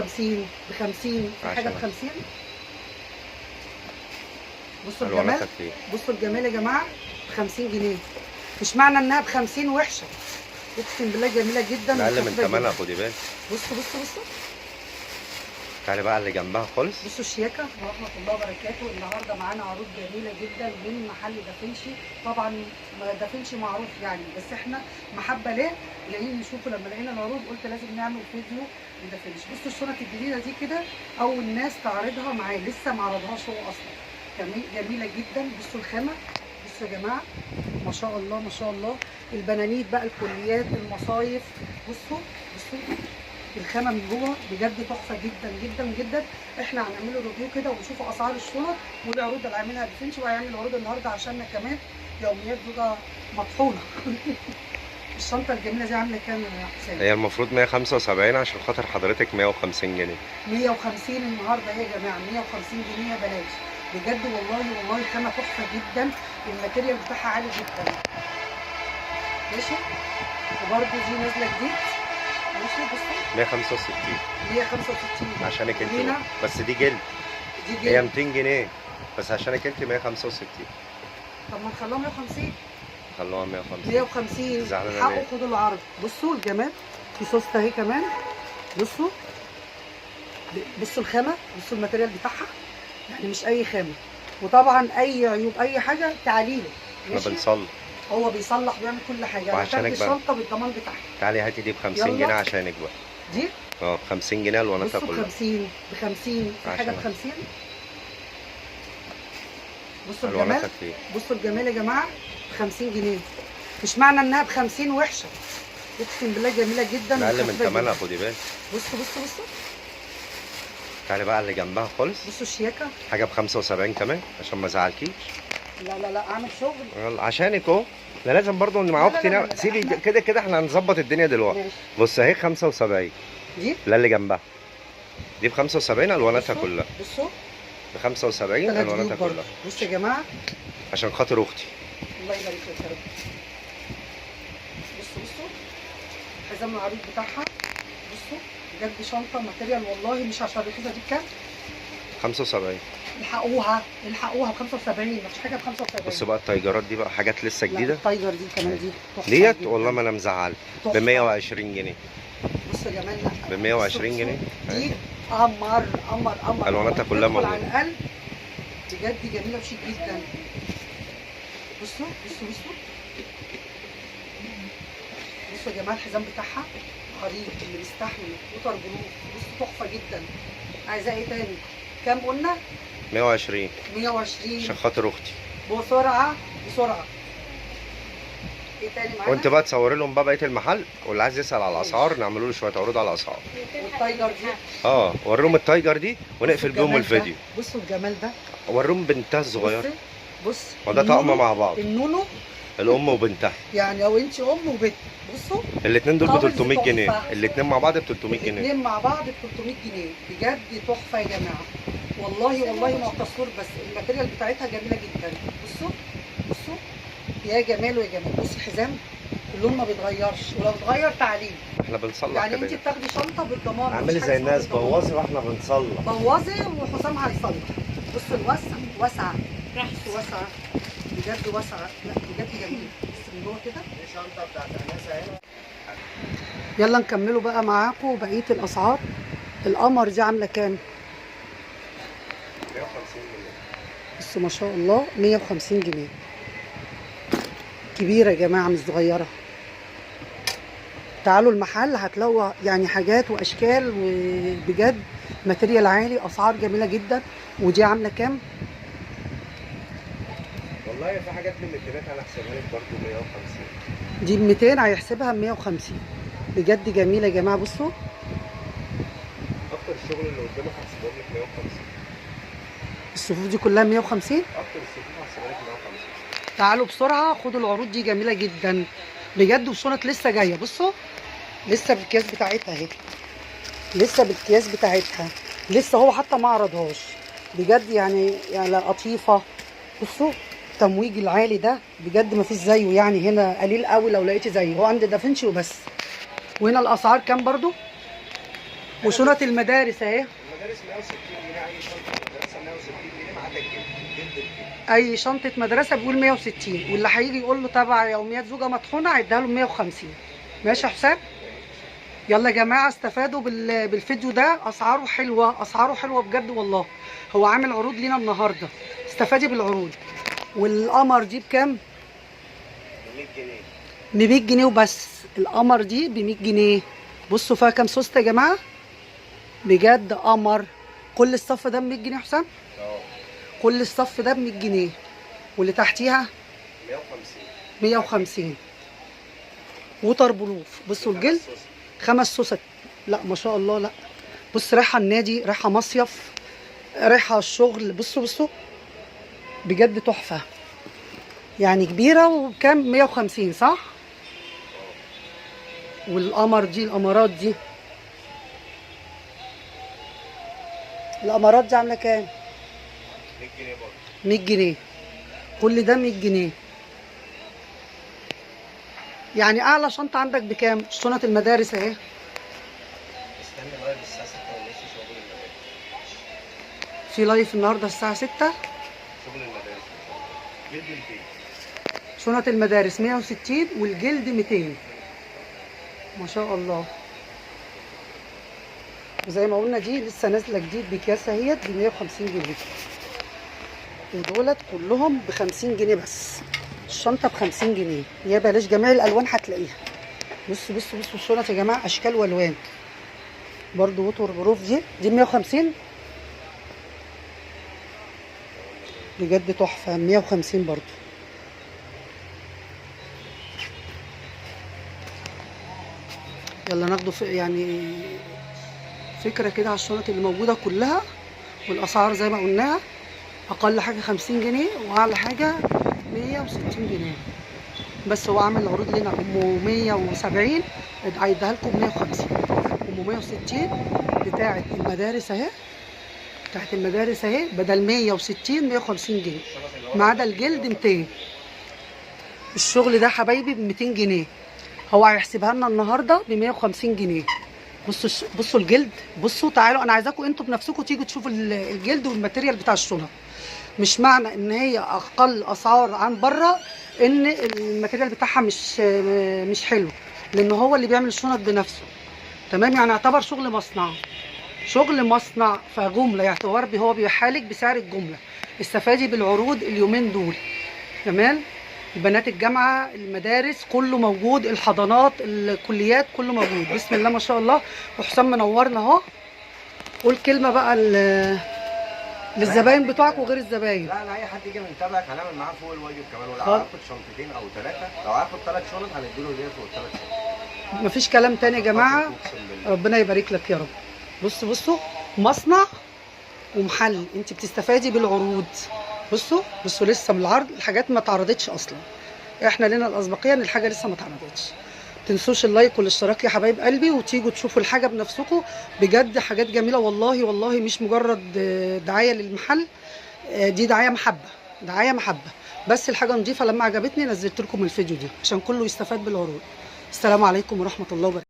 50 ب 50 في حاجه ب 50. بصوا الجمال، الواناتها كتير. بصوا الجمال يا جماعه ب 50 جنيه. مش معنى انها ب 50 وحشه، اقسم بالله جميله جدا. اقل من ثمنها خدي بالك. بصوا بصوا بصوا، تعالي بقى اللي جنبها خالص. بصوا الشياكه ورحمه الله وبركاته. النهارده معانا عروض جميله جدا من محل دافنشي. طبعا دافنشي معروف يعني، بس احنا محبه ليه جايين نشوفه. لما لقينا العروض قلت لازم نعمل فيديو لدافنشي. بصوا الشنط الجديده دي كده اول ناس تعرضها معاه، لسه ما عرضهاش هو اصلا. جميله جدا. بصوا الخامه، بصوا يا جماعه ما شاء الله ما شاء الله. البنانيت بقى، الكليات، المصايف، بصوا بصوا الخامه من جوه بجد تحفه جدا جدا جدا. احنا هنعمل له ريفيو كده ونشوف اسعار الشنط والعروض اللي عاملها دافنشي، وهيعمل عروض النهارده عشاننا كمان. يوميات زوجة مطحونه. الشنطه الجميله دي عامله كام يا حسام؟ هي المفروض 175 عشان خاطر حضرتك 150 جنيه. 150 النهارده يا جماعه، 150 جنيه بلاش بجد. والله والله خامه تحفه جدا، الماتيريال بتاعها عالي جدا. ماشي. وبرده دي نازله جديد. ماشي. بصوا 165 165 عشانك انت هنا. بس دي جلد. دي جلد. هي 200 جنيه بس عشانك انت 165. طب ما نخلوها 150. خلوها 150. 150 زعلانه حقه. ليه؟ خدوا العرض. بصوا الجمال، في صوص اهي كمان. بصوا بصوا الخامه، بصوا الماتيريال بتاعها، يعني مش اي خامه. وطبعا اي عيوب اي حاجه تعاليله. احنا بنصلي. هو بيصلح ويعمل كل حاجه. وعشانك بقى الشنطه بالضمان بتاعها. تعالي هاتي دي ب 50 جنيه عشانك بقى. دي 50 جنيه الواناتها بصوا كلها. 50 ب 50 في حاجه ب 50. بصوا الجمال، بصوا الجمال يا جماعه ب 50 جنيه. مش معنى انها ب 50 وحشه، اقسم بالله جميله جدا. اقل من ثمنها خدي بالك. بصوا بصوا بصوا، تعالي بقى اللي جنبها خالص. بصوا الشياكه. حاجه ب 75 كمان عشان ما ازعلكيش. لا لا لا اعمل شغل عشانك اهو. احنا لازم برضه مع اختي سيبي كده كده احنا هنظبط الدنيا دلوقتي. بص اهي 75 دي. لا اللي جنبها دي ب 75 الواناتها كلها. بصوا ب 75 الواناتها كلها. بصوا يا جماعه عشان خاطر اختي. الله يبارك لك يا رب. بصوا بصوا الحزام العريض بتاعها. بصوا بجد شنطه ماتيريال والله مش عشان رخيصه. دي بكام؟ 75. الحقوها الحقوها ب 75. مفيش حاجه ب 75. بص بقى التايجرات دي بقى حاجات لسه جديده. التايجر دي كمان دي ديت والله ما انا مزعل ب 120 جنيه. بصوا يا جمال ب 120 جنيه. دي قمر قمر قمر. الواناتها كلها موجوده على القلب بجد جميله وشيك جدا. بصوا بصوا بصوا بصوا يا جماعه الحزام بتاعها خريط اللي بيستحمل وتر جروف. بصوا تحفه جدا. عايزاه ايه تاني؟ كام قلنا؟ 120. 120 عشان خاطر اختي. بسرعه بسرعه. ايه تاني معانا؟ وانت بقى تصوري لهم بقى بقيه المحل، واللي عايز يسال على الاسعار نعملوا له شويه عروض على الاسعار. والتايجر دي وريهم التايجر دي ونقفل بيهم الفيديو. بصوا الجمال ده. وريهم بنتها الصغيره. بص وده طقم مع بعض. النونو الام وبنتها يعني، او انت ام وبنت. بصوا الاثنين دول ب 300 جنيه. الاثنين مع بعض ب 300 جنيه. الاثنين مع بعض ب 300 جنيه بجد تحفه يا جماعه. والله والله ما تصور، بس الماتيريال بتاعتها جميله جدا. بصوا بصوا يا جمال ويا جمال. بصوا الحزام اللون ما بيتغيرش، ولو اتغير تعليم. احنا بنصلح يعني كده. انت بتاخدي شنطه بالضمان. اعملي زي الناس بوظي واحنا بنصلح. بوظي وحسام هيصلح. بصوا الوسع واسعه. بصوا واسعه بجد واسعه. لا بجد جميل. بس من جوه كده الشنطه بتاعت الناس اهي. يلا نكملوا بقى معاكم بقيه الاسعار. القمر دي عامله كام؟ 150 جنيه. بصوا ما شاء الله 150 جنيه. كبيره يا جماعه مش صغيره. تعالوا المحل هتلاقوا يعني حاجات واشكال، وبجد ماتيريال عالي، اسعار جميله جدا. ودي عامله كام؟ والله في حاجات من الكبات انا هحسبها لك برضه 150. دي ب 200 هيحسبها ب 150. بجد جميله يا جماعه. بصوا اكتر الشغل اللي قدامك هحسبهم لك 150. الصفوف دي كلها 150. اكتر الصفوف هحسبها لك 150. تعالوا بسرعه خدوا العروض دي جميله جدا بجد. والشنط لسه جايه. بصوا لسه بالكياس بتاعتها اهي. لسه بالكياس بتاعتها. لسه هو حتى ما عرضهاش. بجد يعني لطيفه. بصوا التمويج العالي ده بجد ما فيش زيه يعني. هنا قليل قوي لو لقيتي زيه. هو عند دافنشي وبس. وهنا الاسعار كام برضو؟ وشنط المدارس اهي. المدارس 160 جنيه، اي شنطه مدرسه 160 جنيه ما عدا الجلد. اي شنطه مدرسه بيقول 160، واللي هيجي يقول له تبع يوميات زوجه مطحونه هيديها له 150. ماشي يا حسام؟ يلا يا جماعه استفادوا بالفيديو ده، اسعاره حلوه، اسعاره حلوه بجد والله. هو عامل عروض لينا النهارده، استفادي بالعروض. والقمر دي بكام؟ ب 100 جنيه. ب 100 جنيه وبس. القمر دي ب 100 جنيه. بصوا فيها كام سوسته يا جماعه، بجد قمر. كل الصف ده ب 100 جنيه يا حسام؟ كل الصف ده ب 100 جنيه. واللي تحتيها 150. وتر بلوف. بصوا الجلد 5 سوست. لا ما شاء الله. لا بص، رايحه النادي، رايحه مصيف، رايحه الشغل. بصوا بصوا بجد تحفه يعني. كبيره وكام؟ 150 صح؟ والقمر دي، القمرات دي، القمرات دي عامله كام؟ 100 جنيه برضه. 100 جنيه. كل ده 100 جنيه. يعني اعلى شنطه عندك بكام؟ شنط المدارس اهي. استنى لايف الساعه 6:30 شغل المدارس. في لايف النهارده الساعه 6. شغل المدارس جلد 200. شنط المدارس 160 والجلد 200. ما شاء الله. وزي ما قلنا دي لسه نازله جديد بكياس اهيت ب 150 جنيه. ودولت كلهم ب 50 جنيه بس. الشنطه ب 50 جنيه. يا بلاش، جميع الالوان هتلاقيها. بصوا بصوا بصوا الشنط يا جماعه، اشكال والوان. برضو ووتر بروف دي 150 بجد تحفه. 150 برضو. يلا ناخده يعني فكره كده على الشنط اللي موجوده كلها. والاسعار زي ما قلناها، اقل حاجه 50 جنيه واعلى حاجه 160 جنيه. بس هو عامل عروض لنا ام 170 هيديها لكم ب 150. ام 160 بتاعه المدارس اهي، بتاعه المدارس اهي، بدل 160 150 جنيه ما عدا الجلد 200. الشغل ده حبايبي ب 200 جنيه. هو هيحسبها لنا النهارده ب 150 جنيه. بصوا بصوا الجلد. بصوا تعالوا، انا عايزاكم انتوا بنفسكم تيجوا تشوفوا الجلد والماتيريال بتاع الشنط. مش معنى ان هي اقل اسعار عن بره ان الماتيريال بتاعها مش حلو، لان هو اللي بيعمل الشنط بنفسه. تمام؟ يعني يعتبر شغل مصنع، شغل مصنع. فجمله يعتبر هو بيحالك بسعر الجمله. استفادي بالعروض اليومين دول. تمام؟ البنات الجامعه، المدارس، كله موجود. الحضانات، الكليات، كله موجود. بسم الله ما شاء الله. وحسام منورنا اهو. قول كلمه بقى للزباين بتوعك وغير الزباين. لا انا اي حد يجي من تبعك هنعمل معاه فوق الواجب كمان. ولو هاخد شنطتين او 3، لو هاخد 3 شنط هنديله هديه فوق ال3 شنط. مفيش كلام تاني يا جماعه. ربنا يبارك لك يا رب. بصوا بصوا مصنع ومحل، انت بتستفادي بالعروض. بصوا بصوا لسه من العرض، الحاجات ما اتعرضتش اصلا. احنا لنا الاسبقيه ان الحاجه لسه ما اتعرضتش. تنسوش اللايك والاشتراك يا حبايب قلبي، وتيجوا تشوفوا الحاجه بنفسكم. بجد حاجات جميله والله والله، مش مجرد دعايه للمحل، دي دعايه محبه، دعايه محبه. بس الحاجه نظيفه. لما عجبتني نزلت لكم الفيديو ده عشان كله يستفاد بالعروض. السلام عليكم ورحمه الله وبركاته.